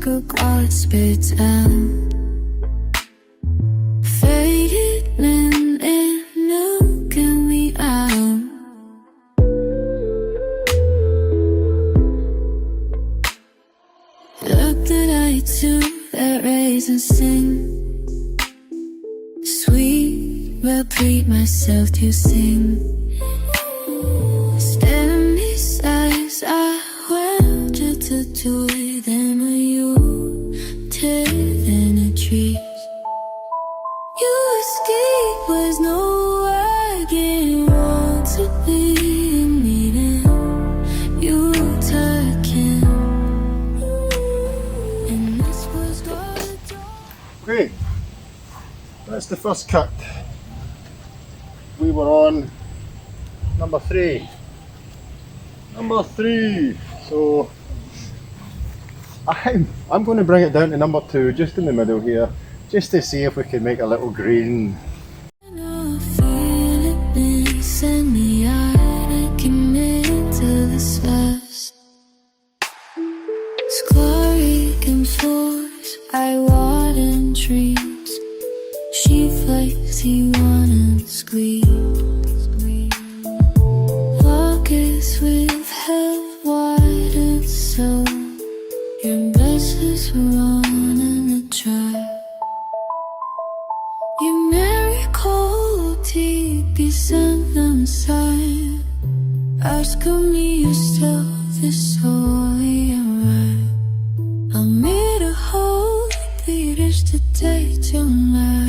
go quiet, spits out. Faded in and looking me out. Look that I do that raise and sing. Sweet, repeat myself to sing. Staring these eyes, I wanted to do it. Them are you, tearing the trees. You escape was no I didn't want to be meeting. You took him, and this was what. Great, that's the first cut. We were on number 3. Number 3. So I'm going to bring it down to number 2, just in the middle here, just to see if we can make a little green. Send me out and commit to this last. It's glory and force, I want in dreams. She flakes, he wanna squeeze. Pockets with held wide and so your best is running the track. You marry cold deep, you send them aside. Ask me yourself, this story alright. I'll meet a holy beaters today tonight.